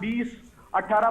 20-18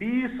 20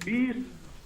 20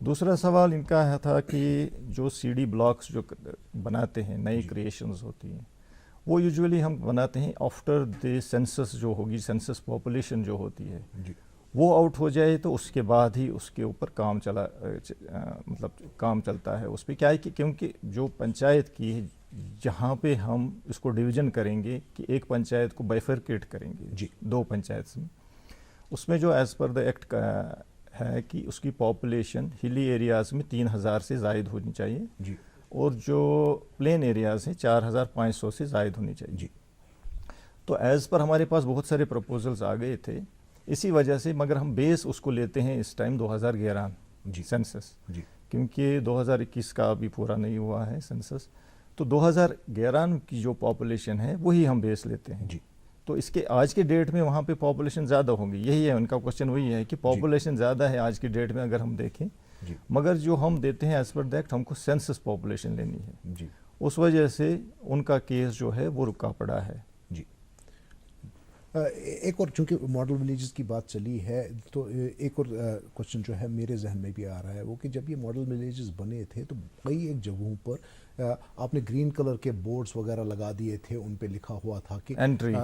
دوسرا سوال ان کا تھا کہ جو سی ڈی بلاکس جو بناتے ہیں، نئی کریشنز ہوتی ہیں، وہ یوزولی ہم بناتے ہیں آفٹر دی سینسس جو ہوگی، سینسس پاپولیشن جو ہوتی ہے وہ آؤٹ ہو جائے تو اس کے بعد ہی اس کے اوپر کام کام چلتا ہے اس پہ. کیا ہے کہ کیونکہ جو پنچایت کی ہے، جہاں پہ ہم اس کو ڈویژن کریں گے کہ ایک پنچایت کو بائفرکیٹ کریں گے 2 پنچایت میں، اس میں جو ایز پر دا ایکٹ ہے کہ اس کی پاپولیشن ہلی ایریاز میں 3000 سے زائد ہونی چاہیے اور جو پلین ایریاز ہیں 4500 سے زائد ہونی چاہیے. تو ایز پر ہمارے پاس بہت سارے پروپوزلز آ گئے تھے اسی وجہ سے، مگر ہم بیس اس کو لیتے ہیں اس ٹائم 2011 سینسس، کیونکہ 2021 کا ابھی پورا نہیں ہوا ہے سینسس. تو 2011 کی جو پاپولیشن ہے وہی ہم بیس لیتے ہیں. تو اس کے آج کے ڈیٹ میں وہاں پہ پاپولیشن زیادہ ہوگی، یہی ہے ان کا کوشچن، وہی ہے کہ پاپولیشن زیادہ ہے آج کی ڈیٹ میں اگر ہم دیکھیں، مگر جو ہم دیتے ہیں ایز پر دیکھ ہم کو سینسس پاپولیشن لینی ہے. اس وجہ سے ان کا کیس جو ہے وہ رکا پڑا ہے. ایک اور چونکہ ماڈل ولیجز کی بات چلی ہے تو ایک اور کوشچن جو ہے میرے ذہن میں بھی آ رہا ہے وہ کہ جب یہ ماڈل ولیجز بنے تھے تو کئی ایک جگہوں پر آپ نے گرین کلر کے بورڈز وغیرہ لگا دیے تھے، ان پہ لکھا ہوا تھا کہ entry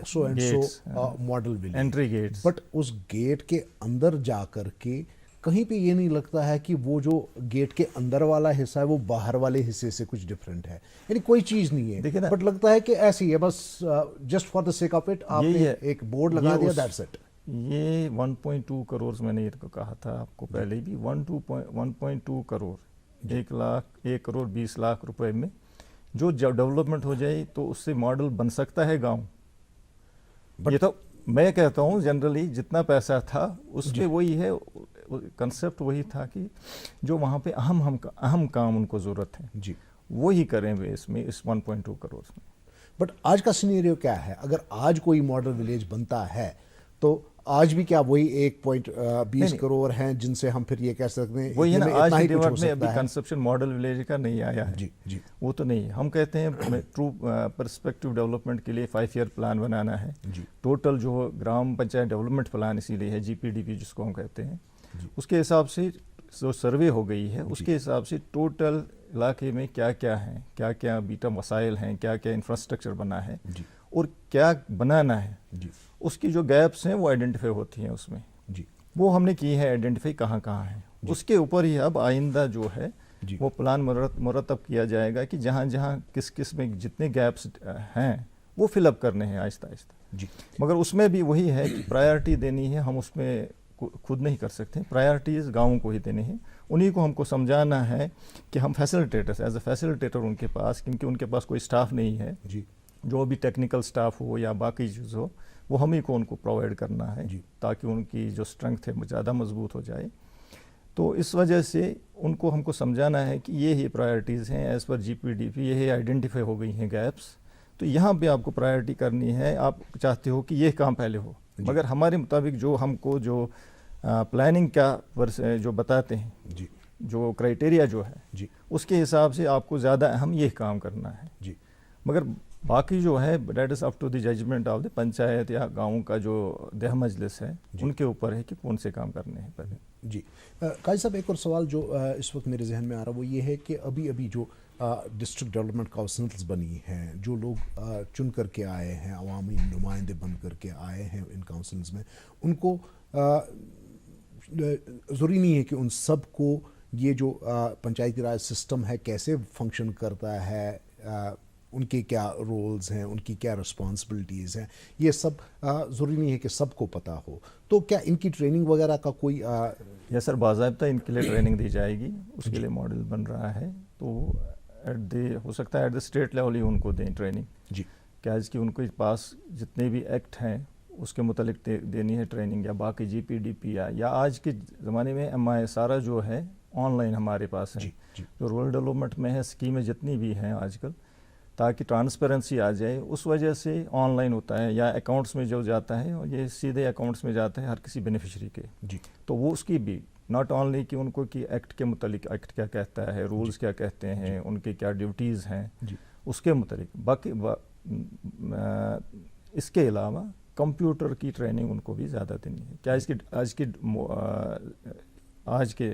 so and so model village, entry gates, but اس گیٹ کے اندر جا کر کے کہیں پہ یہ نہیں لگتا ہے کہ وہ جو گیٹ کے اندر والا حصہ ہے وہ باہر والے حصے سے کچھ ڈفرینٹ ہے، یعنی کوئی چیز نہیں ہے، بٹ لگتا ہے کہ ایسی ہے بس just for the sake of it آپ نے ایک بورڈ لگا دیا، دیٹس اٹ. یہ 1.2 کروڑ میں نے کہا تھا آپ کو پہلے بھی، 1.2 کروڑ، 1 کروڑ 20 لاکھ روپے میں جو ڈیولپمنٹ ہو جائے تو اس سے ماڈل بن سکتا ہے گاؤں. یہ تو میں کہتا ہوں جنرلی جتنا پیسہ تھا اس پہ وہی ہے، کنسیپٹ وہی تھا کہ جو وہاں پہ اہم کام ان کو ضرورت ہے وہی کریں وہ اس میں، اس 1.2 کروڑ میں. بٹ آج کا سینیریو کیا ہے؟ اگر آج کوئی ماڈل ولیج بنتا ہے تو آج بھی کیا وہی 1.20 کروڑ ہیں جن سے ہم پھر یہ کہہ سکتے ہیں وہی ہے نا. آج کی ڈیوٹ میں ابھی کنسپشن ماڈل ولیج کا نہیں آیا ہے، وہ تو نہیں. ہم کہتے ہیں ٹرو پرسپیکٹو ڈیولپمنٹ کے لیے 5 ایئر پلان بنانا ہے. ٹوٹل جو گرام پنچایت ڈیولپمنٹ پلان اسی لیے ہے GPDP جس کو ہم کہتے ہیں، اس کے حساب سے جو سروے ہو گئی ہے اس کے حساب سے ٹوٹل علاقے میں کیا کیا ہیں، کیا کیا بیٹا مسائل ہیں، کیا کیا انفراسٹرکچر بنا ہے اور کیا بنانا ہے، اس کی جو گیپس ہیں وہ آئیڈینٹیفائی ہوتی ہیں اس میں. وہ ہم نے کی ہے آئیڈینٹیفائی کہاں کہاں ہیں. اس کے اوپر ہی اب آئندہ جو ہے وہ پلان مرتب کیا جائے گا کہ جہاں جہاں کس میں جتنے گیپس ہیں وہ فل اپ کرنے ہیں آہستہ آہستہ. مگر اس میں بھی وہی ہے کہ پرائیورٹی دینی ہے، ہم اس میں خود نہیں کر سکتے، پرائیورٹیز گاؤں کو ہی دینے ہیں. انہی کو ہم کو سمجھانا ہے کہ ہم فیسلٹیٹرز ایز اے فیسلٹیٹر ان کے پاس، کیونکہ ان کے پاس کوئی سٹاف نہیں ہے، جو بھی ٹیکنیکل سٹاف ہو یا باقی چیز ہو وہ ہم ہی کو ان کو پرووائڈ کرنا ہے تاکہ ان کی جو اسٹرنگتھ ہے زیادہ مضبوط ہو جائے. تو اس وجہ سے ان کو ہم کو سمجھانا ہے کہ یہ پرائیورٹیز ہیں ایز پر GPDP، یہ آئیڈینٹیفائی ہو گئی ہیں گیپس، تو یہاں پہ آپ کو پرائیورٹی کرنی ہے. آپ چاہتے ہو کہ یہ کام پہلے ہو، مگر ہمارے مطابق جو ہم کو جو پلاننگ کا جو بتاتے ہیں، جو کرائیٹیریا جو ہے اس کے حساب سے آپ کو زیادہ اہم یہ کام کرنا ہے. مگر باقی جو ہے that is up to the judgment of the panchayat یا گاؤں کا جو دیہ مجلس ہے ان کے اوپر ہے کہ کون سے کام کرنے ہیں پہلے. قاضی صاحب ایک اور سوال جو اس وقت میرے ذہن میں آ رہا وہ یہ ہے کہ ابھی جو ڈسٹرکٹ ڈیولپمنٹ کاؤنسلز بنی ہیں، جو لوگ چن کر کے آئے ہیں، عوامی نمائندے بن کر کے آئے ہیں ان کاؤنسلز میں، ان کو ضروری نہیں ہے کہ ان سب کو یہ جو پنچایتی راج سسٹم ہے کیسے فنکشن کرتا ہے، ان کے کیا رولز ہیں، ان کی کیا رسپانسبلٹیز ہیں، یہ سب ضروری نہیں ہے کہ سب کو پتہ ہو. تو کیا ان کی ٹریننگ وغیرہ کا کوئی یس سر، باضابطہ ان کے لیے ٹریننگ دی جائے گی، اس کے لیے ماڈل بن رہا ہے. تو ہو سکتا ہے ایٹ دا اسٹیٹ لیول ہی ان کو دیں ٹریننگ، کیا اس کی ان کے پاس جتنے بھی ایکٹ ہیں اس کے متعلق دینی ہے ٹریننگ، یا باقی GPDP یا آج کے زمانے میں MI سارا جو ہے آن لائن ہمارے پاس ہے، جو رورل ڈیولپمنٹ میں ہے اسکیمیں جتنی بھی ہیں آج کل، تاکہ ٹرانسپیرنسی آ جائے. اس وجہ سے آن لائن ہوتا ہے یا اکاؤنٹس میں جو جاتا ہے یہ سیدھے اکاؤنٹس میں جاتا ہے ہر کسی بینیفیشری کے. تو وہ اس کی بھی ناٹ اونلی کہ ان کو کہ ایکٹ کے متعلق ایکٹ کیا کہتا ہے، رولز کیا کہتے ہیں، ان کے کیا ڈیوٹیز ہیں اس کے متعلق، باقی اس کے علاوہ کمپیوٹر کی ٹریننگ ان کو بھی زیادہ دینی ہے. کیا اس کی آج کے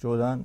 14।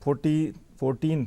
14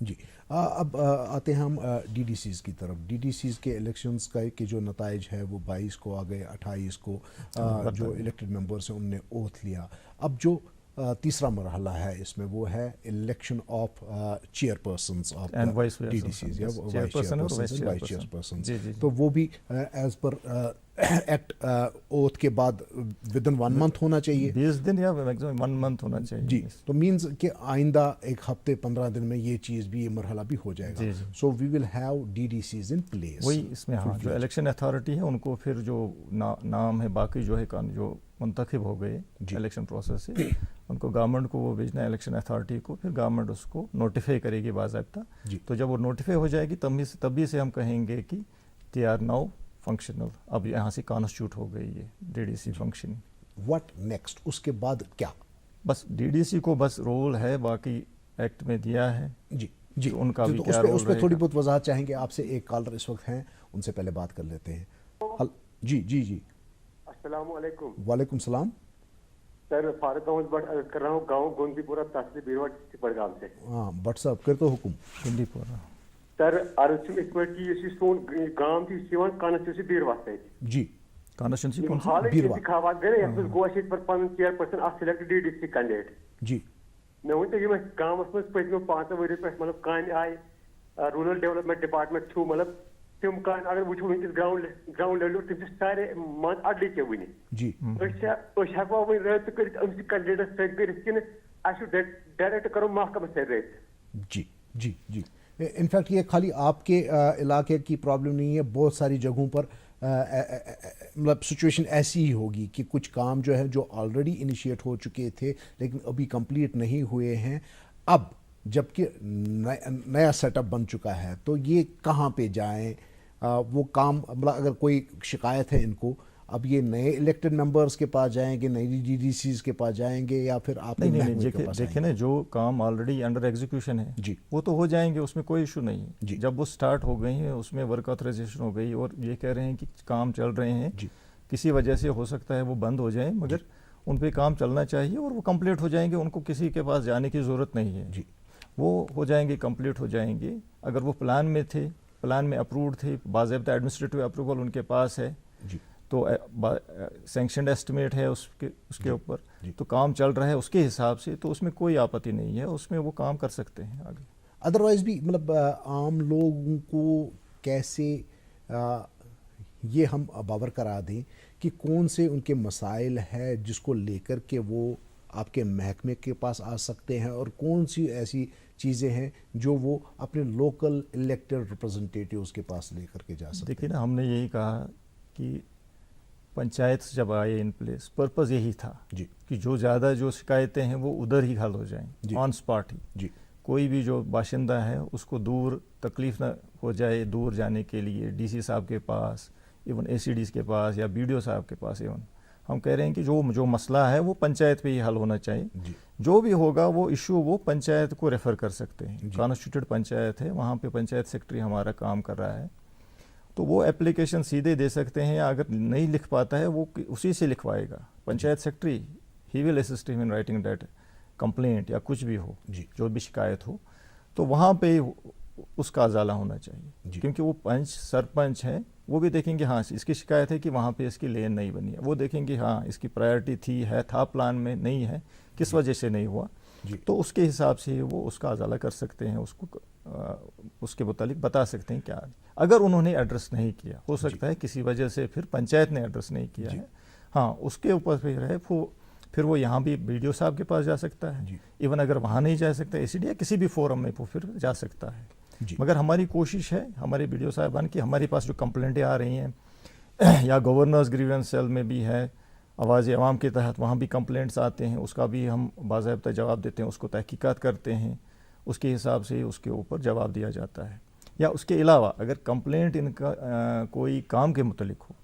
جی اب آتے ہیں ہم ڈی ڈی سیز کی طرف. ڈی ڈی سیز کے الیکشنز کا کے جو نتائج ہے وہ 22 کو آ گئے, 28 کو جو الیکٹڈ ممبرس ہیں ان نے اوتھ لیا. اب جو تیسرا مرحلہ ہے اس میں وہ ہے election of chairpersons of D D Cs یا وائس چیئر پرسنز. تو وہ بھی ایز پر ایکٹ اوتھ کے بعد ود ان 1 month ہونا چاہیے, 20 دن یا میکسیمم 1 month ہونا چاہیے. جی, تو مینز کہ آئندہ ایک ہفتے 15 دن میں یہ چیز بھی, یہ مرحلہ بھی ہو جائے گا. So we will have the D Cs in place. وہی اس میں ہاں جو الیکشن اتھارٹی ہے ان کو پھر جو نام ہے باقی جو ہے جو منتخب ہو گئے الیکشن پروسیس سے, ان کو گورنمنٹ کو وہ بھیجنا ہے الیکشن اتھارٹی کو, پھر گورنمنٹ اس کو نوٹیفائی کرے گی باضابطہ. تو جب وہ نوٹیفائی ہو جائے گی تبھی سے ہم کہیں گے کہ دے آر ناؤ فنکشنل, اب یہاں سے کانسٹیٹیوٹ ہو گئی ہے D D C functioning. What next, اس کے بعد کیا؟ بس ڈی ڈی سی کو بس رول ہے, باقی ایکٹ میں دیا ہے. جی ان کا بھی کیا رول رہے گا, اس پہ تھوڑی بہت وضاحت چاہیں گے آپ سے. ایک کالر اس وقت ہیں, ان سے پہلے بات کر لیتے ہیں. جی السلام علیکم. وعلیکم السلام سر, فاروق احمد بٹ کر رہا ہوں, گاؤں گوندی پورہ تحصیل بیروا ڈسٹرکٹ بڈگام سے. ہاں بٹ صاحب کر تو حکم. گوندی پورہ سر عرض چھُ یِتھ پٲٹھۍ کہِ یُس یہِ سون گام چھُ یہِ چھُ یِوان کانسٹیچوٗنسی بیٖروا سۭتۍ. جی کانسٹیچوٗنسی کون سی؟ حالٕے بیٖروا انتخابات گٔے نا یَتھ منٛز گوٚو اَسہِ ییٚتہِ پَتہٕ پَنُن چِیر پٔرسَن اکھ select D D C candidate. جی مےٚ ؤنۍتو یِم اَسہِ گامَس منٛز پٔتمیو 5 ؤرۍیو پٮ۪ٹھ مطلب کامہِ آیہِ, روٗرَل ڈیولپمنٹ ڈپارٹمنٹ چھُ مطلب تِم کامہِ اگر وٕچھو وٕنکیٚس گراوُنڈ لیولہِ تِم چھِ سارے مان اَڈٕے ژےٚ وٕنہِ. جی أسۍ ہٮ۪کوا وۄنۍ رٲبطہٕ کٔرِتھ أمسٕے کینڈِڈیٹس سۭتۍ کٔرِتھ کِنہٕ اَسہِ چھُ ڈایریکٹ کَرُن محکمس سۭتۍ رٲبطہٕ؟ جی انفیکٹ یہ خالی آپ کے علاقے کی پرابلم نہیں ہے, بہت ساری جگہوں پر مطلب سچویشن ایسی ہی ہوگی کہ کچھ کام جو ہے جو آلریڈی انیشیٹ ہو چکے تھے لیکن ابھی کمپلیٹ نہیں ہوئے ہیں. اب جب کہ نیا سیٹ اپ بن چکا ہے تو یہ کہاں پہ جائیں وہ کام, مطلب اگر کوئی شکایت ہے ان کو, اب یہ نئے الیکٹڈ ممبرس کے پاس جائیں گے, نئی ڈی ڈی سیز کے پاس جائیں گے, یا پھر آپ دیکھیں نا جو کام آلریڈی انڈر ایگزیکیوشن ہے جی وہ تو ہو جائیں گے, اس میں کوئی ایشو نہیں ہے. جی جب وہ سٹارٹ ہو گئی ہیں اس میں ورک آتھرائزیشن ہو گئی اور یہ کہہ رہے ہیں کہ کام چل رہے ہیں, کسی وجہ سے ہو سکتا ہے وہ بند ہو جائیں, مگر ان پہ کام چلنا چاہیے اور وہ کمپلیٹ ہو جائیں گے, ان کو کسی کے پاس جانے کی ضرورت نہیں ہے. وہ ہو جائیں گے, کمپلیٹ ہو جائیں گے. اگر وہ پلان میں تھے, پلان میں اپرووڈ تھے, باضابطہ ایڈمنسٹریٹو اپروول ان کے پاس ہے, تو سینکشنڈ ایسٹیمیٹ ہے اس کے اوپر, تو کام چل رہا ہے اس کے حساب سے, تو اس میں کوئی آپتی نہیں ہے, اس میں وہ کام کر سکتے ہیں آگے. ادروائز بھی مطلب عام لوگوں کو کیسے یہ ہم باور کرا دیں کہ کون سے ان کے مسائل ہے جس کو لے کر کے وہ آپ کے محکمے کے پاس آ سکتے ہیں, اور کون سی ایسی چیزیں ہیں جو وہ اپنے لوکل الیکٹڈ ریپرزنٹیٹیوز کے پاس لے کر کے جا سکتے ہیں. دیکھیے نا, ہم نے یہی کہا کہ پنچایت جب آئے ان پلیس, پرپز یہی تھا کہ جو زیادہ جو شکایتیں ہیں وہ ادھر ہی حل ہو جائیں, آن اسپاٹ ہی. کوئی بھی جو باشندہ ہے اس کو دور تکلیف نہ ہو جائے دور جانے کے لیے ڈی سی صاحب کے پاس, ایون اے سی ڈیز کے پاس یا بی ڈی او صاحب کے پاس. ایون ہم کہہ رہے ہیں کہ جو مسئلہ ہے وہ پنچایت پہ ہی حل ہونا چاہیے. جو بھی ہوگا وہ ایشو وہ پنچایت کو ریفر کر سکتے ہیں. کانسٹیٹیوٹڈ پنچایت ہے, وہاں پہ پنچایت سیکرٹری ہمارا کام کر رہا ہے, تو وہ اپلیکیشن سیدھے دے سکتے ہیں, یا اگر نہیں لکھ پاتا ہے وہ اسی سے لکھوائے گا. پنچایت سیکرٹری ہی ول اسسٹ ہم ان رائٹنگ دیٹ کمپلینٹ یا کچھ بھی ہو, جو بھی شکایت ہو, تو وہاں پہ اس کا ازالہ ہونا چاہیے. کیونکہ وہ سرپنچ ہیں, وہ بھی دیکھیں گے ہاں اس کی شکایت ہے کہ وہاں پہ اس کی لین نہیں بنی ہے, وہ دیکھیں گے ہاں اس کی پرائرٹی تھا پلان میں نہیں ہے, کس وجہ سے نہیں ہوا, تو اس کے حساب سے وہ اس کا ازالہ کر سکتے ہیں, اس کو اس کے متعلق بتا سکتے ہیں کیا. اگر انہوں نے ایڈریس نہیں کیا, ہو سکتا ہے کسی وجہ سے پھر پنچایت نے ایڈریس نہیں کیا ہے, ہاں اس کے اوپر پھر وہ یہاں بھی بی ڈی او صاحب کے پاس جا سکتا ہے. ایون اگر وہاں نہیں جا سکتا اے سی ڈی یا کسی بھی فورم میں وہ پھر جا سکتا ہے. مگر ہماری کوشش ہے, ہمارے بی ڈی او صاحبان کی, ہمارے پاس جو کمپلینٹیں آ رہی ہیں یا گورنرز گریونس سیل میں بھی ہے, آواز عوام کے تحت وہاں بھی کمپلینٹس آتے ہیں, اس کا بھی ہم باضابطہ جواب دیتے ہیں, اس کو تحقیقات کرتے ہیں, اس کے حساب سے اس کے اوپر جواب دیا جاتا ہے. یا اس کے علاوہ اگر کمپلینٹ ان کا کوئی کام کے متعلق ہو,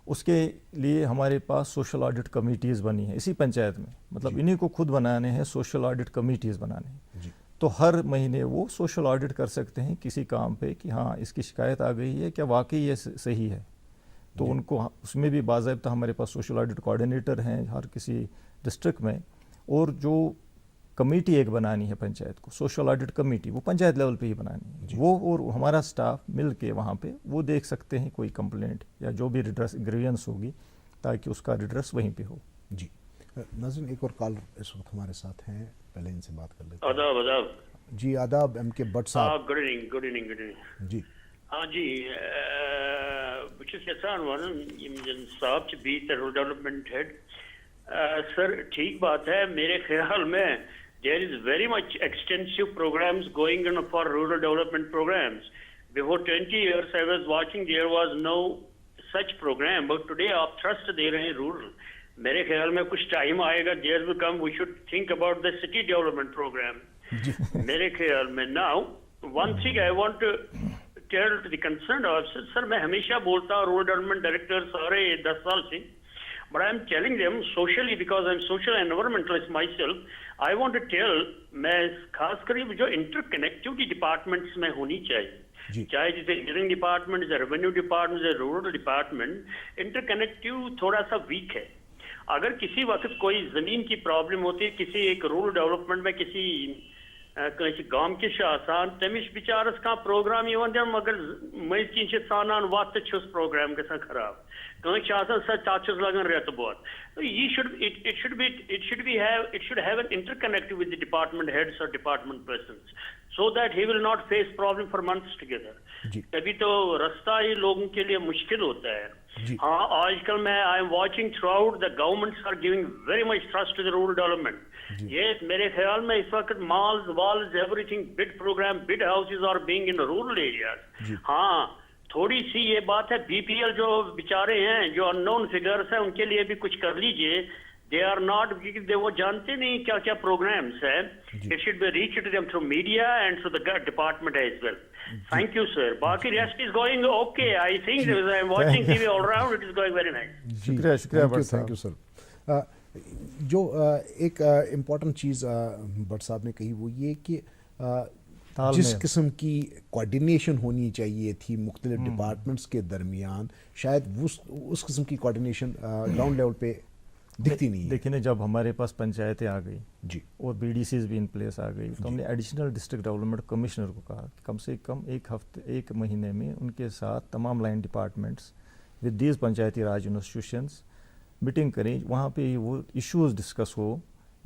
اس کے لیے ہمارے پاس سوشل آڈٹ کمیٹیز بنی ہیں اسی پنچایت میں, مطلب انہیں کو خود بنانے ہیں, سوشل آڈٹ کمیٹیز بنانے ہیں. تو ہر مہینے وہ سوشل آڈٹ کر سکتے ہیں کسی کام پہ کہ ہاں اس کی شکایت آ گئی ہے, کیا واقعی یہ صحیح ہے. تو ان کو اس میں بھی باضابطہ ہمارے پاس سوشل آڈٹ کوآرڈینیٹر ہیں ہر کسی ڈسٹرکٹ میں, اور جو کمیٹی ایک بنانی ہے پنچایت کو، سوشل آڈٹ کمیٹی، وہ پنچایت لیول پہ ہی بنانی ہے. وہ اور ہمارا سٹاف مل کے وہاں پہ وہ دیکھ سکتے ہیں کوئی کمپلینٹ یا جو بھی ریڈریس گریونس ہوگی تاکہ اس کا ریڈریس وہیں پہ ہو. جی ناظرین ایک اور کال اس وقت ہمارے ساتھ ہیں، پہلے ان سے بات کر لیتے ہیں. آداب آداب. جی آداب ایم کے بٹ صاحب. Good evening good evening good evening. جی ہاں جی بہٕ چھُس یژھان وَنُن یِم زن صاحب چھِ بی رول ڈیولپمنٹ ہیڈ سر ٹھیک بات ہے. میرے خیال میں there is very much extensive programs going on for rural development programs. Before 20 years I was watching, there was no such program, but today آپ trust دے رہے ہیں rural. میرے خیال میں کچھ ٹائم آئے گا, there will come, we should think about the city development program. میرے خیال میں now one thing I want to tell to the concerned officer, sir میں ہمیشہ بولتا ہوں rural development director سارے 10 سال سے, but I am telling them socially because I am social environmentalist myself. I want to tell, میں خاص کر جو انٹر کنیکٹیوٹی ڈپارٹمنٹس میں ہونی چاہیے, چاہے جیسے انجینئرنگ ڈپارٹمنٹ, جیسے ریونیو ڈپارٹمنٹ, جیسے رورل ڈپارٹمنٹ, انٹر کنیکٹیو تھوڑا سا ویک ہے. اگر کسی وقت کوئی زمین کی پرابلم ہوتی ہے کسی ایک رورل ڈیولپمنٹ میں کسی گام کس آسان تمس بچارس کا پروگرام دن مگر مز کن ژانان وت تو پروگرام گژھان خراب, کنس سا تک لگان ریت بوت. It should have an interconnect with the department heads or department persons so that he will not face problem for months together. کبھی تو رستہ ہی لوگوں کے لیے مشکل ہوتا ہے. ہاں آج کل میں I am watching throughout the governments are giving very much trust to the rural development. یہ میرے خیال میں اس وقت malls, walls, everything, bid program, bid houses are being in the rural areas. ہاں تھوڑی سی یہ بات ہے, بی پی ایل جو بیچارے ہیں, جو ان نون فگرس ہیں, ان کے لیے بھی کچھ کر لیجئے. دے آر ناٹ, وہ جانتے نہیں کیا کیا پروگرامس ہیں. It should be reach to them through media and through the department as well. Thank you sir. باقی rest is going okay. I think I am watching TV all around, it is going very nice. شکریہ شکریہ. Thank you sir. جو ایک important چیز but صاحب نے کہی وہ یہ کہ جس قسم کی کوارڈینیشن ہونی چاہیے تھی مختلف ڈپارٹمنٹس کے درمیان, شاید اس قسم کی کوارڈینیشن گراؤنڈ لیول پہ دکھتی نہیں ہے. دیکھیں جب ہمارے پاس پنچایتیں آ گئی اور بی ڈی سیز بھی ان پلیس آ گئی, تو ہم نے ایڈیشنل ڈسٹرکٹ ڈیولپمنٹ کمشنر کو کہا کہ کم سے کم ایک مہینے میں ان کے ساتھ تمام line departments with these Panchayati Raj institutions meeting کریں, وہاں پہ وہ ایشوز ڈسکس ہو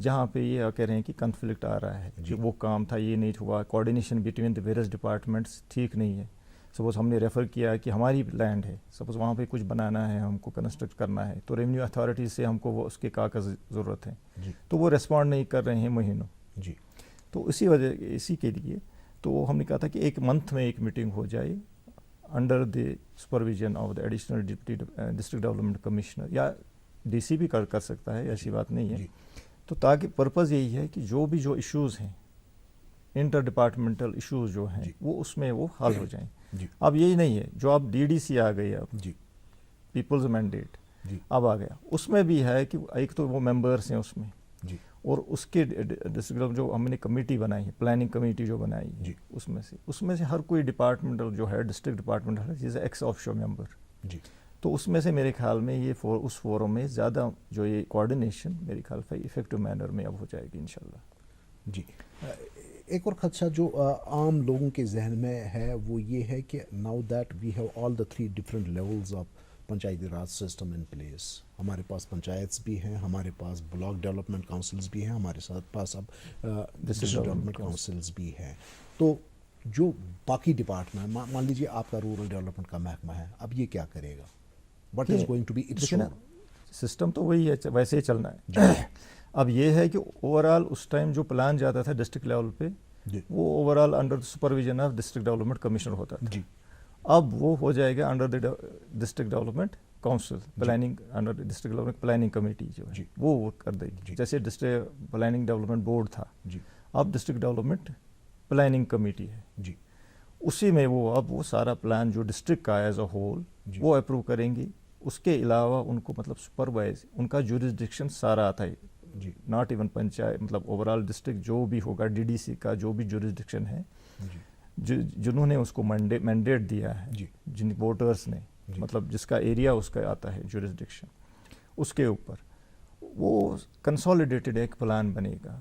جہاں پہ یہ کہہ رہے ہیں کہ کنفلکٹ آ رہا ہے کہ وہ کام تھا یہ نہیں ہوا, coordination between the various departments ٹھیک نہیں ہے. سپوز ہم نے ریفر کیا کہ ہماری لینڈ ہے, سپوز وہاں پہ کچھ بنانا ہے, ہم کو کنسٹرکٹ کرنا ہے, تو ریونیو اتھارٹی سے ہم کو وہ اس کے کاغذ ضرورت ہے, تو وہ ریسپونڈ نہیں کر رہے ہیں مہینوں. تو اسی کے لیے تو ہم نے کہا تھا کہ ایک منتھ میں ایک میٹنگ ہو جائے under the supervision of the additional deputy district development commissioner, یا ڈی سی بھی کر سکتا ہے, ایسی بات نہیں ہے. تو تاکہ پرپز یہی ہے کہ جو بھی جو ایشوز ہیں انٹر ڈپارٹمنٹل ایشوز جو ہیں وہ اس میں وہ حل ہو جائیں. اب یہی نہیں ہے جو اب ڈی ڈی سی آ گئی, اب پیپلز مینڈیٹ اب آ گیا, اس میں بھی ہے کہ ایک تو وہ ممبرس ہیں اس میں, اور اس کے ڈسٹرکٹ جو ہم نے کمیٹی بنائی ہے, پلاننگ کمیٹی جو بنائی ہے, اس میں سے ہر کوئی ڈپارٹمنٹل جو ہے ڈسٹرکٹ ڈپارٹمنٹل ہے جیسے ایکس آفشور ممبر. تو اس میں سے میرے خیال میں یہ اس فورم میں زیادہ جو یہ کوآرڈینیشن میرے خیال سے افیکٹو مینر میں اب ہو جائے گی انشاءاللہ. جی ایک اور خدشہ جو عام لوگوں کے ذہن میں ہے وہ یہ ہے کہ now that we have all the 3 different levels of panchayati raj system in place. ہمارے پاس پنچایتس بھی ہیں, ہمارے پاس بلاک ڈیولپمنٹ کاؤنسلز بھی ہیں, ہمارے ساتھ پاس اب ڈسٹرکٹ ڈیولپمنٹ کاؤنسلز بھی ہیں. تو جو باقی ڈپارٹمنٹ, مان لیجیے آپ کا رورل ڈیولپمنٹ کا محکمہ ہے, اب یہ کیا کرے گا؟ What is going to be its role? System تو وہی ہے, ویسے ہی چلنا ہے. اب یہ ہے کہ اوور آل اس ٹائم جو پلان جاتا تھا ڈسٹرکٹ لیول پہ وہ overall under supervision of district development commissioner ہوتا تھا. اب وہ ہو جائے گا under district development council, planning under district development planning committee جو ہے وہ کر دے گی. جیسے ڈسٹرکٹ پلاننگ ڈیولپمنٹ بورڈ تھا, اب ڈسٹرکٹ ڈیولپمنٹ پلاننگ کمیٹی ہے. اسی میں وہ سارا پلان جو ڈسٹرکٹ کا ایز اے ہول وہ اپروو کریں گی. اس کے علاوہ ان کو مطلب سپروائز ان کا جورسڈکشن سارا آتا ہے, ناٹ ایون پنچایت, مطلب اوور آل ڈسٹرکٹ جو بھی ہوگا ڈی ڈی سی کا جو بھی جورسڈکشن ہے, جنہوں نے اس کو مینڈیٹ دیا ہے, جن ووٹرس نے, مطلب جس کا ایریا اس کا آتا ہے جورسڈکشن, اس کے اوپر وہ کنسالیڈیٹڈ ایک پلان بنے گا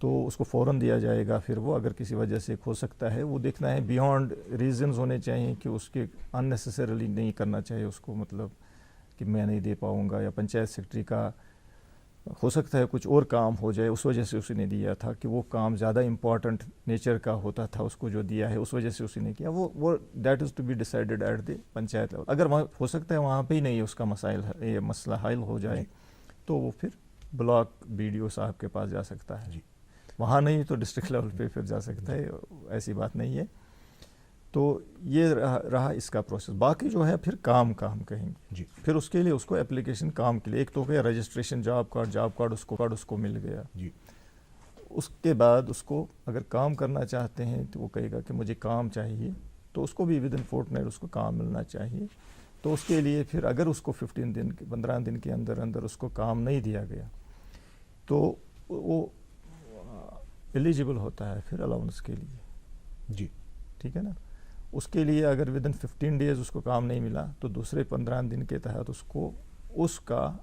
تو اس کو فوراً دیا جائے گا. پھر وہ اگر کسی وجہ سے ہو سکتا ہے وہ دیکھنا ہے, بیونڈ ریزنز ہونے چاہیے کہ اس کے اننیسیسریلی نہیں کرنا چاہیے اس کو, مطلب کہ میں نہیں دے پاؤں گا, یا پنچایت سیکرٹری کا ہو سکتا ہے کچھ اور کام ہو جائے اس وجہ سے اسی نے دیا تھا, کہ وہ کام زیادہ امپورٹنٹ نیچر کا ہوتا تھا اس کو جو دیا ہے اس وجہ سے اسی نے کیا. وہ that is to be decided at the panchayat level. اگر وہاں ہو سکتا ہے وہاں پہ ہی نہیں اس کا یہ مسئلہ حل ہو جائے تو وہ پھر بلاک BDO صاحب کے پاس جا سکتا ہے. وہاں نہیں تو ڈسٹرکٹ لیول پہ پھر جا سکتا ہے, ایسی بات نہیں ہے. تو یہ رہا اس کا پروسیس. باقی جو ہے پھر کام کا ہم کہیں گے, پھر اس کے لیے اس کو اپلیکیشن کام کے لیے, ایک تو گیا رجسٹریشن جاب کارڈ اس کو مل گیا. اس کے بعد اس کو اگر کام کرنا چاہتے ہیں تو وہ کہے گا کہ مجھے کام چاہیے, تو اس کو بھی ود ان فورتنائٹ اس کو کام ملنا چاہیے. تو اس کے لیے پھر اگر اس کو 15 دن کے اندر اس کو کام نہیں دیا گیا تو وہ ایلیجیبل ہوتا ہے پھر الاؤنس کے لیے. ٹھیک ہے نا. اس کے لیے اگر ود ان 15 ڈیز اس کو کام نہیں ملا تو دوسرے 15 دن کے تحت اس کو اس کا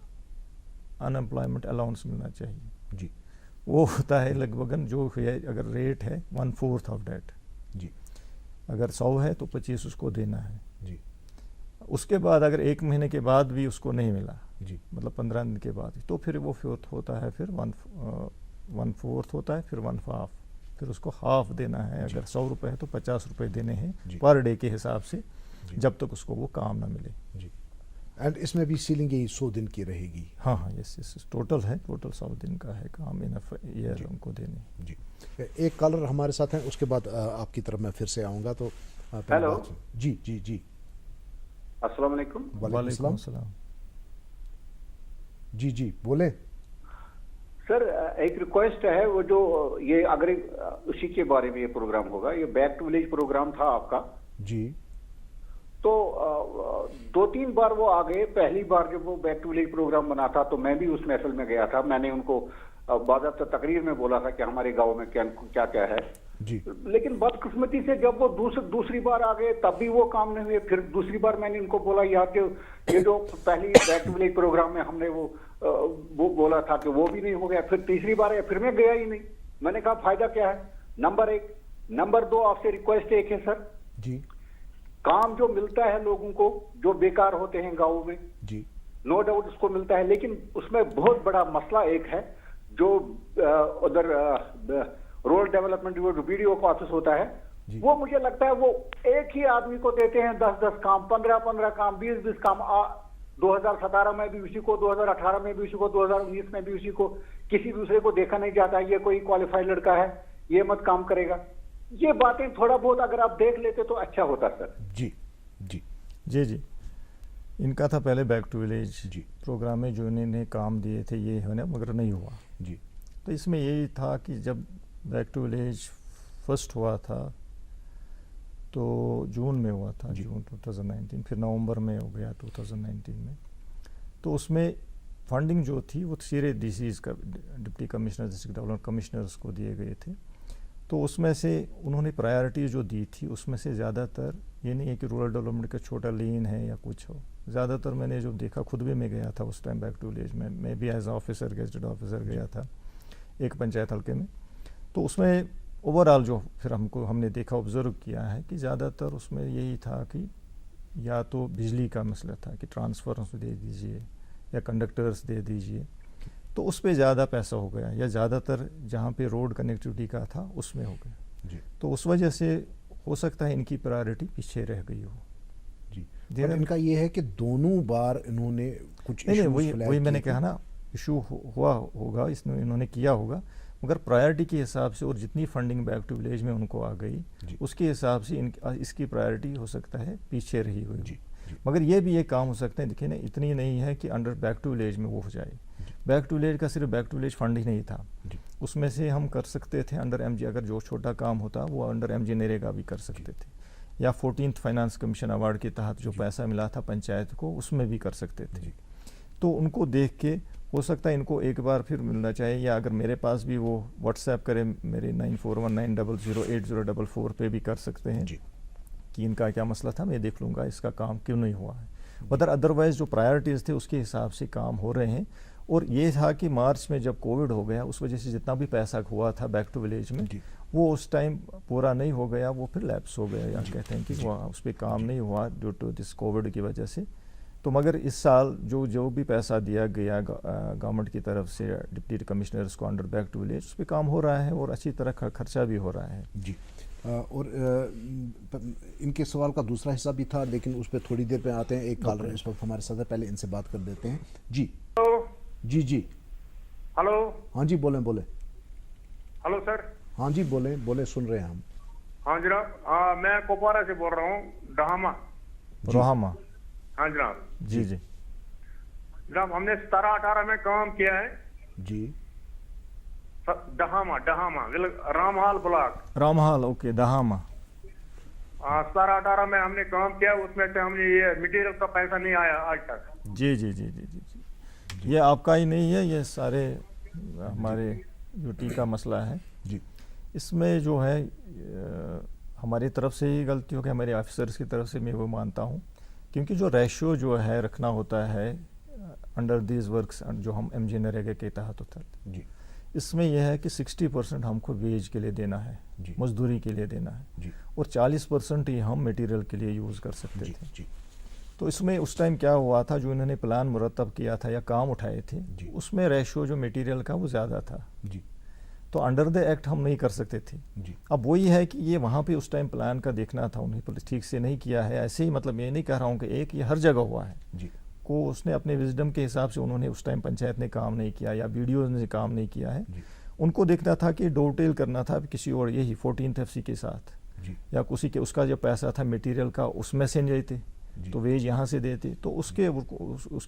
ان امپلائمنٹ الاؤنس ملنا چاہیے. وہ ہوتا ہے لگ بھگن جو ہے, اگر ریٹ ہے 1/4 آف ڈیٹ. اگر 100 ہے تو 25 اس کو دینا ہے. اس کے بعد اگر 1 مہینے کے بعد بھی اس کو نہیں ملا, مطلب 15 دن کے بعد, تو پھر وہ ہوتا ہے پھر 1/4 ہوتا ہے, پھر 1/2, پھر اس کو ہاف دینا ہے. اگر 100 روپے ہے تو 50 روپے دینے ہیں پر ڈے کے حساب سے, جب تک اس کو وہ کام نہ ملے. اینڈ اس میں بھی سیلنگ یہی 100 دن کی رہے گی. ہاں یس ٹوٹل 100 دن کا ہے کام انف ایئر ان کو دینے. ایک کالر ہمارے ساتھ ہیں, اس کے بعد آپ کی طرف میں پھر سے آؤں گا. تو ہیلو. جی السلام علیکم. وعلیکم السلام. جی بولیں. سر ایک ریکویسٹ ہے, وہ جو یہ اگر اسی کے بارے میں یہ پروگرام ہوگا, یہ بیک ٹو ولیج پروگرام تھا آپ کا. تو 2-3 بار وہ آ گئے. پہلی بار جب وہ بیک ٹو ولیج پروگرام بنا تھا تو میں بھی اس محفل میں گیا تھا. میں نے ان کو باضابطہ تقریر میں بولا تھا کہ ہمارے گاؤں میں کیا ہے. لیکن بدقسمتی سے جب وہ دوسری بار آ گئے تب بھی وہ کام نہیں ہوئے. پھر دوسری بار میں نے ان کو بولا یہ جو پہلی بیک ٹو ولیج پروگرام میں ہم نے وہ بولا تھا کہ وہ بھی نہیں ہو گیا. پھر تیسری بار ہے, پھر میں گیا ہی نہیں. میں نے کہا فائدہ کیا ہے. نمبر 1. نمبر 2, آپ سے ریکویسٹ ایک ہے سر, کام جو ملتا ہے لوگوں کو جو بیکار ہوتے ہیں گاؤں میں, نو ڈاؤٹ اس کو ملتا ہے, لیکن اس میں بہت بڑا مسئلہ ایک ہے جو ادھر رورل ڈیولپمنٹ جو BDO کا آفس ہوتا ہے, وہ مجھے لگتا ہے وہ ایک ہی آدمی کو دیتے ہیں 10 کام, 15 کام, 20 کام. 2017 میں بھی اسی کو, 2018 میں بھی اسی کو, 2019 میں بھی اسی کو. کسی دوسرے کو دیکھا نہیں جاتا یہ کوئی کوالیفائڈ لڑکا ہے, یہ مت کام کرے گا. یہ باتیں تھوڑا بہت اگر آپ دیکھ لیتے تو اچھا ہوتا سر. جی ان کا تھا پہلے بیک ٹو ولیج پروگرام میں جو انہوں نے کام دیے تھے یہ ہونے, مگر نہیں ہوا. تو اس میں یہی تھا کہ جب بیک ٹو ولیج فرسٹ ہوا تھا تو جون میں ہوا تھا, جون 2019, پھر نومبر میں ہو گیا 2019 میں. تو اس میں فنڈنگ جو تھی وہ سیرے DCs کا, deputy commissioner district development commissioners کو دیے گئے تھے. تو اس میں سے انہوں نے پرائیورٹی جو دی تھی اس میں سے زیادہ تر یہ نہیں ہے کہ رورل ڈیولپمنٹ کا چھوٹا لین ہے یا کچھ ہو. زیادہ تر میں نے جو دیکھا, خود بھی میں گیا تھا اس ٹائم بیک ٹو ولیج میں بھی ایز آفیسر گیزٹڈ آفیسر گیا تھا ایک پنچایت حلقے میں. تو اس میں اوور آل جو پھر ہم نے دیکھا آبزرو کیا ہے کہ زیادہ تر اس میں یہی تھا کہ یا تو بجلی کا مسئلہ تھا کہ ٹرانسفارمرز دے دیجئے یا کنڈکٹرز دے دیجئے, تو اس پہ زیادہ پیسہ ہو گیا, یا زیادہ تر جہاں پہ روڈ کنیکٹیوٹی کا تھا اس میں ہو گیا. تو اس وجہ سے ہو سکتا ہے ان کی پرائرٹی پیچھے رہ گئی ہو. ان کا یہ ہے کہ دونوں بار انہوں نے کچھ وہی میں نے کہا نا, ایشو ہوا ہوگا, انہوں نے کیا ہوگا, مگر پرائرٹی کے حساب سے اور جتنی فنڈنگ بیک ٹو ولیج میں ان کو آ گئی اس کے حساب سے اس کی پرائرٹی ہو سکتا ہے پیچھے رہی ہوئی. مگر یہ بھی ایک کام ہو سکتا ہے, دیکھیں نا, اتنی نہیں ہے کہ انڈر بیک ٹو ولیج میں وہ ہو جائے. بیک ٹو ولیج کا صرف بیک ٹو ولیج فنڈ ہی نہیں تھا, اس میں سے ہم کر سکتے تھے انڈر MG, اگر جو چھوٹا کام ہوتا وہ انڈر MG نریگا بھی کر سکتے تھے, یا 14th فائنانس کمیشن ایوارڈ کے تحت جو پیسہ ملا تھا پنچایت کو اس میں بھی کر سکتے تھے. تو ان کو دیکھ کے ہو سکتا ہے ان کو ایک بار پھر ملنا چاہیے, یا اگر میرے پاس بھی وہ واٹس ایپ کرے میرے 9419008044 پہ بھی کر سکتے ہیں کہ ان کا کیا مسئلہ تھا, میں دیکھ لوں گا اس کا کام کیوں نہیں ہوا ہے. ادروائز جو پرائرٹیز تھے اس کے حساب سے کام ہو رہے ہیں, اور یہ تھا کہ مارچ میں جب کووڈ ہو گیا اس وجہ سے جتنا بھی پیسہ ہوا تھا بیک ٹو ولیج میں وہ اس ٹائم پورا نہیں ہو گیا, وہ پھر لیپس ہو گیا, یا کہتے ہیں کہ وہ اس پہ کام نہیں ہوا ڈیو ٹو دس کووڈ کی وجہ سے. تو مگر اس سال جو بھی پیسہ دیا گیا گورنمنٹ کی طرف سے ڈپٹی کمشنرز کو انڈر بیک ٹو ولیج, اس پہ کام ہو رہا ہے اور اچھی طرح خرچہ بھی ہو رہا ہے. جی اور ان کے سوال کا دوسرا حصہ بھی تھا لیکن اس پہ تھوڑی دیر پہ آتے ہیں. ایک کالر اس وقت ہمارے ساتھ ہے, پہلے ان سے بات کر دیتے ہیں. جی جی جی ہلو. ہاں جی بولیں بولیں. Hello sir. ہاں جی بولیں بولیں, سن رہے ہیں ہم. ہاں جناب, میں کوپوارا سے بول رہا ہوں, روہما. ہاں جناب. جی جی جناب ہم نے 17-18 میں کام کیا ہے. جی ڈہاما رامحال بلاک. رامحال, اوکے, دہاما. 17-18 میں ہم نے کام کیا, اس میں سے ہم نے یہ مٹیریل کا پیسہ نہیں آیا آج تک. جی جی جی جی جی یہ آپ کا ہی نہیں ہے, یہ سارے ہمارے یوٹی کا مسئلہ ہے. جی اس میں جو ہے ہماری طرف سے ہی غلطی ہو کہ ہمارے آفیسرز کی طرف سے میں وہ مانتا ہوں, کیونکہ جو ریشو جو ہے رکھنا ہوتا ہے انڈر دیز ورکس جو ہم ایم جی نریگا کے تحت ہوتا ہے, جی اس میں یہ ہے کہ 60% ہم کو ویج کے لیے دینا ہے, جی مزدوری کے لیے دینا ہے, جی اور 40% ہی ہم میٹیریل کے لیے یوز کر سکتے جی تھے. جی تو اس میں اس ٹائم کیا ہوا تھا, جو انہوں نے پلان مرتب کیا تھا یا کام اٹھائے تھے, جی اس میں ریشو جو میٹیریل کا وہ زیادہ تھا. جی تو انڈر دا ایکٹ ہم نہیں کر سکتے تھے. جی اب وہی ہے کہ یہ وہاں پہ اس ٹائم پلان کا دیکھنا تھا, انہیں ٹھیک سے نہیں کیا ہے. ایسے ہی مطلب یہ نہیں کہہ رہا ہوں کہ ایک یہ ہر جگہ ہوا ہے, جی کو اس نے اپنے وزڈم کے حساب سے انہوں نے اس ٹائم پنچایت نے کام نہیں کیا یا بی ڈی او نے کام نہیں کیا ہے. جی ان کو دیکھنا تھا کہ ڈوٹیل کرنا تھا کسی اور, یہی 14th FC کے ساتھ, جی یا کسی کے اس کا جو پیسہ تھا میٹیریل کا اس میں سے نہیں دیتے جی تو ویج یہاں سے دیتے. تو اس کے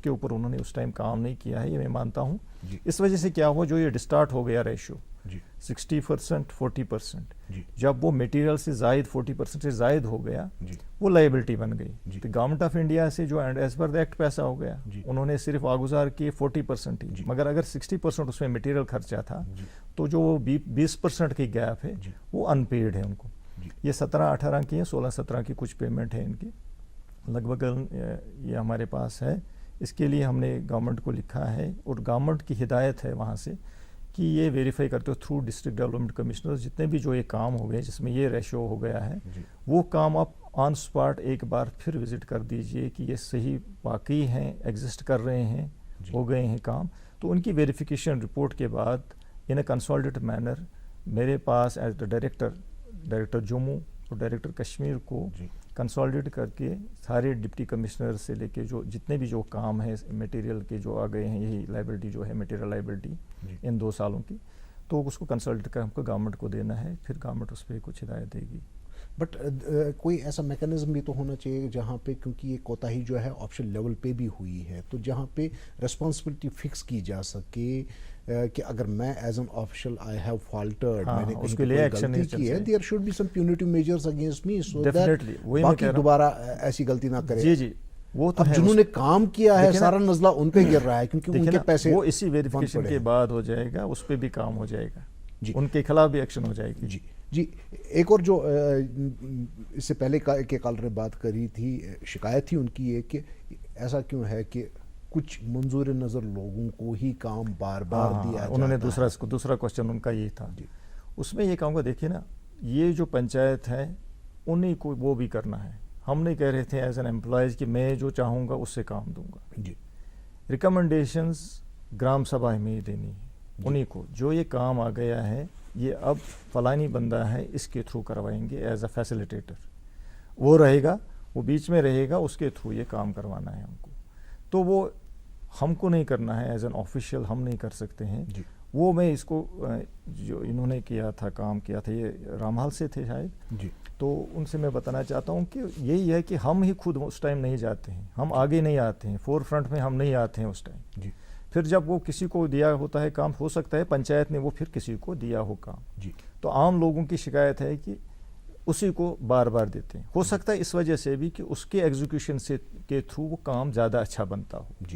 اوپر انہوں نے اس ٹائم کام نہیں کیا ہے, یہ میں مانتا ہوں. جی اس وجہ سے کیا ہوا, جو یہ ڈسٹارٹ ہو گیا ریشو جی 60% 40%, جی جب وہ میٹیریل سے زائد 40% سے زائد ہو گیا جی وہ لائبلٹی بن گئی. جی تو گورنمنٹ آف انڈیا سے جو ایز پر دا ایکٹ پیسہ ہو گیا, جی انہوں نے صرف آگزار کیے 40% ہی, جی مگر اگر 60% اس میں میٹیریل خرچہ تھا جی تو جو 20% کی گیپ ہے جی وہ ان پیڈ ہے ان کو. جی یہ 17-18 کی ہیں, 16-17 کی کچھ پیمنٹ ہے ان کی لگ بھگ, یہ ہمارے پاس ہے. اس کے لیے ہم نے گورنمنٹ کو لکھا ہے اور گورنمنٹ کی ہدایت ہے وہاں سے کہ یہ ویریفائی کرتے ہو تھرو ڈسٹرکٹ ڈیولپمنٹ کمشنر, جتنے بھی جو یہ کام ہو گئے جس میں یہ ریشو ہو گیا ہے, جی وہ کام آپ آن سپاٹ ایک بار پھر وزٹ کر دیجئے کہ یہ صحیح واقعی ہیں, ایگزسٹ کر رہے ہیں, ہو گئے ہیں کام. تو ان کی ویریفیکیشن رپورٹ کے بعد ان اے کنسالیڈیٹڈ مینر میرے پاس ایز دا ڈائریکٹر جموں اور ڈائریکٹر کشمیر کو کنسالیڈیٹ کر کے سارے ڈپٹی کمشنر سے لے کے جو جتنے بھی جو کام ہے میٹیریل کے جو آ گئے ہیں, یہی لائبلٹی جو ہے میٹیریل لائبلٹی ان 2 سالوں کی, تو اس کو کنسلٹ کر ہم کو گورنمنٹ کو دینا ہے, پھر گورنمنٹ اس پہ کچھ ہدایت دے گی. بٹ کوئی ایسا میکانزم بھی تو ہونا چاہیے جہاں پہ, کیونکہ یہ کوتاہی جو ہے آفیشل لیول پہ بھی ہوئی ہے, تو جہاں پہ رسپانسبلٹی فکس کی جا سکے کہ اگر میں as an official I have faltered, میں نے کہیں کوئی غلطی کی ہے, there should be some punitive measures against me so that باقی دوبارہ ایسی غلطی نہ کرے. جی جی وہ تو جنہوں نے کام کیا ہے سارا نزلہ ان پہ گر رہا ہے کیونکہ ان کے پیسے وہ اسی ویریفیکیشن کے بعد ہو جائے گا, اس پہ بھی کام ہو جائے گا, ان کے خلاف بھی ایکشن ہو جائے گی. جی جی ایک اور جو اس سے پہلے کے کالر نے بات کری تھی, شکایت تھی ان کی یہ کہ ایسا کیوں ہے کہ کچھ منظور نظر لوگوں کو ہی کام بار بار دیا جاتا ہے. انہوں نے دوسرا کوشچن ان کا یہ تھا. اس میں یہ کہوں گا, دیکھیے نا, یہ جو پنچایت ہے انہیں کو وہ بھی کرنا ہے. ہم نہیں کہہ رہے تھے ایز این امپلائیز کہ میں جو چاہوں گا اس سے کام دوں گا. جی ریکمنڈیشنز گرام سبھا میں دینی ہے انہیں کو, جو یہ کام آ گیا ہے یہ اب فلانی بندہ ہے اس کے تھرو کروائیں گے ایز اے فیسیلیٹیٹر, وہ رہے گا, وہ بیچ میں رہے گا, اس کے تھرو یہ کام کروانا ہے ہم کو. تو وہ ہم کو نہیں کرنا ہے ایز این آفیشیل, ہم نہیں کر سکتے ہیں. وہ میں اس کو جو انہوں نے کیا تھا, کام کیا تھا, یہ رامحال سے تھے شاید, تو ان سے میں بتانا چاہتا ہوں کہ یہی ہے کہ ہم ہی خود اس ٹائم نہیں جاتے ہیں, ہم آگے نہیں آتے ہیں, فور فرنٹ میں ہم نہیں آتے ہیں اس ٹائم. پھر جب وہ کسی کو دیا ہوتا ہے کام, ہو سکتا ہے پنچایت نے وہ پھر کسی کو دیا ہو کام, تو عام لوگوں کی شکایت ہے کہ اسی کو بار بار دیتے ہیں. ہو سکتا ہے اس وجہ سے بھی کہ اس کے ایگزیکیوشن سے کے تھرو وہ کام زیادہ اچھا بنتا ہو,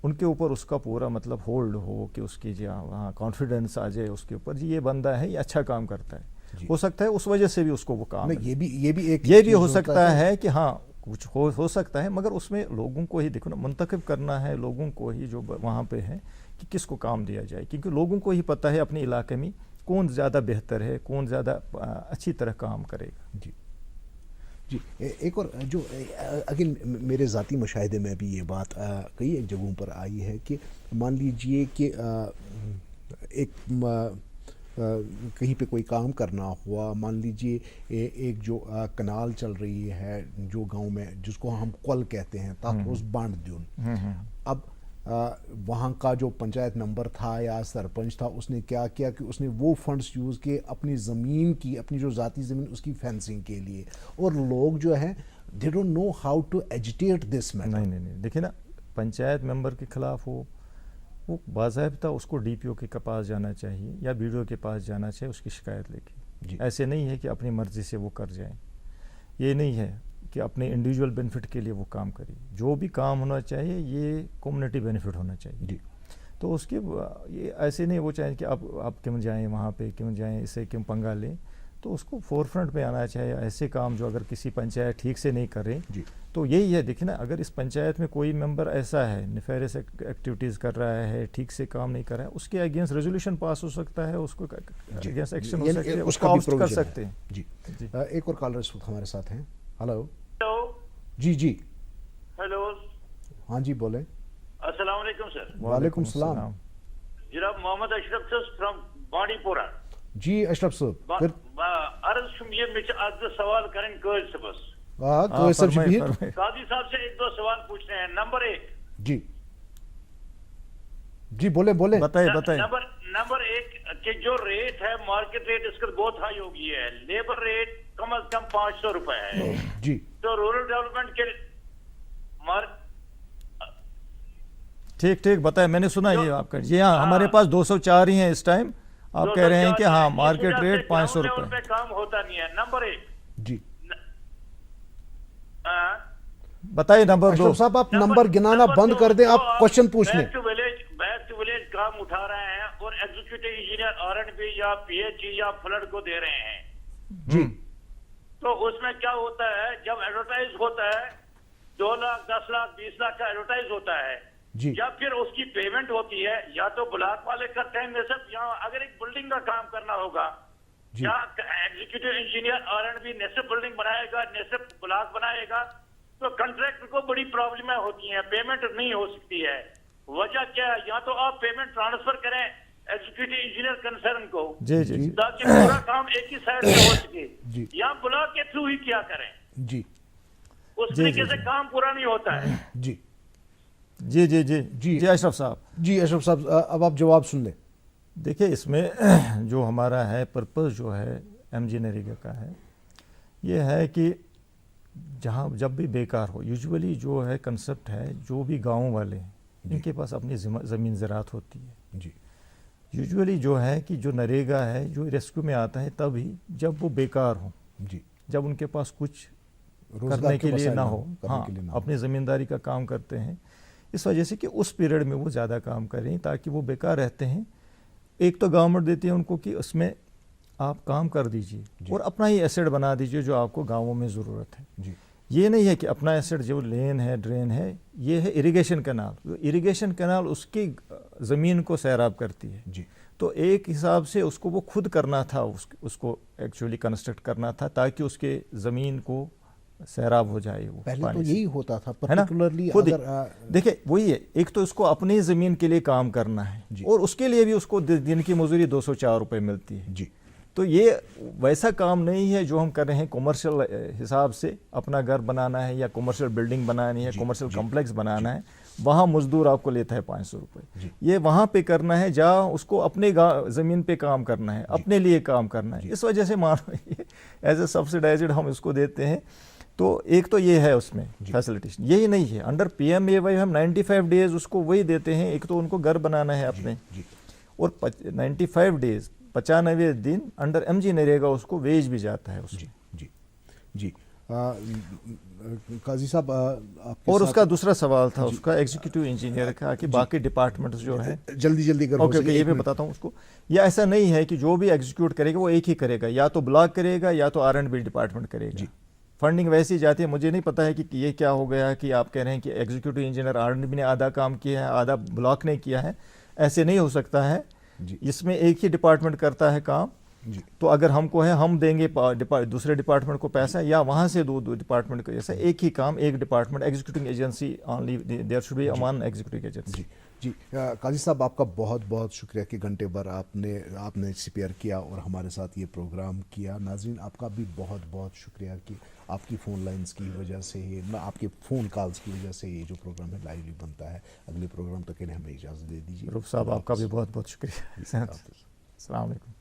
ان کے اوپر اس کا پورا مطلب ہولڈ ہو کہ اس کی وہاں کانفیڈنس آ جائے اس کے اوپر, جی یہ بندہ ہے, یہ اچھا کام کرتا ہے. ہو سکتا ہے اس وجہ سے بھی اس کو وہ کام, یہ بھی ہو سکتا ہے کہ ہاں کچھ ہو سکتا ہے, مگر اس میں لوگوں کو ہی دیکھو نا, منتخب کرنا ہے لوگوں کو ہی جو وہاں پہ ہیں کہ کس کو کام دیا جائے، کیونکہ لوگوں کو ہی پتہ ہے اپنے علاقے میں کون زیادہ بہتر ہے، کون زیادہ اچھی طرح کام کرے گا. جی ایک اور جو اگین میرے ذاتی مشاہدے میں بھی یہ بات کئی ایک جگہوں پر آئی ہے کہ مان لیجئے کہ ایک کہیں پہ کوئی کام کرنا ہوا، مان لیجئے ایک جو کنال چل رہی ہے جو گاؤں میں جس کو ہم کل کہتے ہیں تاتوس بانڈ دیون، اب وہاں کا جو پنچایت نمبر تھا یا سرپنچ تھا اس نے کیا کیا کہ اس نے وہ فنڈز یوز کیے اپنی زمین کی، اپنی جو ذاتی زمین اس کی فینسنگ کے لیے، اور لوگ جو ہیں they don't know how to agitate this matter. نہیں دیکھیں نا، پنچایت ممبر کے خلاف وہ باضابطہ اس کو ڈی پی او کے پاس جانا چاہیے یا بی ڈی او کے پاس جانا چاہیے اس کی شکایت لے کے. ایسے نہیں ہے کہ اپنی مرضی سے وہ کر جائیں، یہ نہیں ہے کہ اپنے انڈیویجول بینیفٹ کے لیے وہ کام کرے. جو بھی کام ہونا چاہیے یہ کمیونٹی بینیفٹ ہونا چاہیے. تو اس کے یہ ایسے نہیں وہ چاہیں کہ آپ کیوں جائیں وہاں پہ، کیوں جائیں، اسے کیوں پنگا لیں. تو اس کو فور فرنٹ پہ آنا چاہیے. ایسے کام جو اگر کسی پنچایت ٹھیک سے نہیں کرے تو یہی ہے. دیکھیں نا، اگر اس پنچایت میں کوئی ممبر ایسا ہے نیفیریس ایکٹیویٹیز کر رہا ہے، ٹھیک سے کام نہیں کر رہا ہے، اس کے اگینسٹ ریزولوشن پاس ہو سکتا ہے، اس کو اگینسٹ ایکشن ہو سکتا ہے، اس کو آؤٹ کر سکتے ہیں. جی ایک اور کالر اس وقت ہمارے ساتھ ہیں. ہلو. جی ہیلو. ہاں جی بولیں. السلام علیکم سر. وعلیکم السلام. جناب محمد اشرف صاحب فرام بانڈی پورہ. جی اشرف صاحب عرض چھم یہ مجھے آج سوال کریں قائد صاحبس. قائد صاحب قاضی صاحب سے ایک دو سوال پوچھنے ہیں. نمبر 1. جی بولیں بتائیں. نمبر 1 کہ جو ریٹ ہے مارکیٹ ریٹ اس کا بہت ہائی ہو گئی ہے. لیبر ریٹ کم از کم 500 روپے ہے. جی تو رورل ڈیولپمنٹ کے ٹھیک بتائیں. میں نے سنا یہ آپ کا. جی ہاں، ہمارے پاس 204 ہی ہیں اس ٹائم. آپ کہہ رہے ہیں کہ ہاں مارکیٹ ریٹ 500 روپے. کام ہوتا نہیں ہے. نمبر 1. جی بتائیے. نمبر 2. صاحب آپ نمبر گنانا بند کر دیں، آپ کوشچن پوچھ لیں. بیک ٹو ولیج کام اٹھا رہے ہیں اور ایگزیکٹو انجینئر R&B یا PH یا فلڈ کو دے رہے ہیں. جی تو اس میں کیا ہوتا ہے، جب ایڈورٹائز ہوتا ہے 2 لاکھ 10 لاکھ 20 لاکھ کا ایڈورٹائز ہوتا ہے، یا پھر اس کی پیمنٹ ہوتی ہے یا تو بلاک والے کرتے ہیں نصب، یا اگر ایک بلڈنگ کا کام کرنا ہوگا یا ایگزیکٹو انجینئر R&B نصب بلڈنگ بنائے گا، نصب بلاک بنائے گا، تو کنٹریکٹر کو بڑی پرابلمیں ہوتی ہیں، پیمنٹ نہیں ہو سکتی ہے. وجہ کیا ہے؟ یا تو آپ پیمنٹ ٹرانسفر کریں ایگزیکٹو انجینئر کنسرن کو تاکہ پورا کام ایک ہی سائڈ سے ہو سکے، یا بلاک کے تھرو ہی کیا کریں. اس طریقے سے کام پورا نہیں ہوتا ہے. جی اشرف صاحب. اب آپ جواب سن لیں. دیکھیں، اس میں جو ہمارا ہے پرپز جو ہے ایم جی نریگا کا ہے، یہ ہے کہ جب بھی بیکار ہو، یوجولی جو ہے کنسپٹ ہے، جو بھی گاؤں والے ہیں ان کے پاس اپنی زمین زراعت ہوتی ہے. یوجولی جو ہے کہ جو نریگا ہے جو ریسکیو میں آتا ہے تب ہی جب وہ بیکار ہوں، جب ان کے پاس کچھ کرنے کے لیے نہ ہو، ہاں اپنی زمینداری کا کام کرتے ہیں. اس وجہ سے کہ اس پیریڈ میں وہ زیادہ کام کریں تاکہ وہ بیکار رہتے ہیں. ایک تو گورنمنٹ دیتی ہے ان کو کہ اس میں آپ کام کر دیجئے اور اپنا ہی ایسیڈ بنا دیجئے جو آپ کو گاؤں میں ضرورت ہے. یہ نہیں ہے کہ اپنا ایسیڈ جو لین ہے، ڈرین ہے، یہ ہے اریگیشن کینال. اریگیشن کینال اس کی زمین کو سیراب کرتی ہے. تو ایک حساب سے اس کو وہ خود کرنا تھا، اس کو ایکچولی کنسٹرکٹ کرنا تھا تاکہ اس کے زمین کو سیراب ہو جائے. وہ پہلے تو یہی ہوتا تھا پرٹیکولرلی. دیکھیں وہی ہے، ایک تو اس کو اپنی زمین کے لیے کام کرنا ہے اور اس کے لیے بھی اس کو دن کی مزدوری 204 روپے ملتی ہے. تو یہ ویسا کام نہیں ہے جو ہم کر رہے ہیں کمرشل حساب سے اپنا گھر بنانا ہے یا کمرشل بلڈنگ بنانی ہے، کمرشل کمپلیکس بنانا ہے. وہاں مزدور آپ کو لیتا ہے 500 روپے. یہ وہاں پہ کرنا ہے جہاں اس کو اپنے زمین پہ کام کرنا ہے، اپنے لیے کام کرنا ہے. اس وجہ سے ایز اے سبسڈائزڈ ہم اس کو دیتے ہیں. تو ایک تو یہ ہے اس میں فیسلٹیشن. یہی نہیں ہے انڈر پی ایم اے وائی ہم 95 ڈیز اس کو وہی دیتے ہیں. ایک تو ان کو گھر بنانا ہے اپنے، اور 95 ڈیز 95 دن انڈر ایم جی نریگا اس کو ویج بھی جاتا ہے. جی قاضی صاحب. اور اس کا دوسرا سوال تھا اس کا ایگزیکٹو انجینئر کا کہ باقی ڈپارٹمنٹس جو ہے جلدی اوکے یہ میں بتاتا ہوں اس کو. یہ ایسا نہیں ہے کہ جو بھی ایگزیکیوٹ کرے گا وہ ایک ہی کرے گا، یا تو بلاک کرے گا یا تو R&B ڈپارٹمنٹ کرے گا. فنڈنگ ویسی جاتی ہے. مجھے نہیں پتا ہے کہ یہ کیا ہو گیا کہ آپ کہہ رہے ہیں کہ ایگزیکٹو انجینئر R&B نے آدھا کام کیا ہے، آدھا بلاک نے کیا ہے. ایسے نہیں ہو سکتا ہے. اس میں ایک ہی ڈپارٹمنٹ کرتا ہے کام, تو اگر ہم کو ہے ہم دیں گے دوسرے ڈپارٹمنٹ کو پیسہ, یا وہاں سے دو ڈپارٹمنٹ کو, جیسا ایک ہی کام ایک department executing agency only, there should be one executing agency. جی قاضی صاحب آپ کا بہت بہت شکریہ کہ گھنٹے بھر آپ نے سپیئر کیا اور ہمارے ساتھ یہ پروگرام کیا. ناظرین آپ کا بھی بہت بہت شکریہ کہ آپ کی فون لائنز کی وجہ سے آپ کے فون کالز کی وجہ سے یہ جو پروگرام ہے لائیولی بنتا ہے. اگلے پروگرام تک کے لیے ہمیں اجازت دے دیجیے. روف صاحب آپ کا بھی بہت بہت شکریہ. السلام علیکم.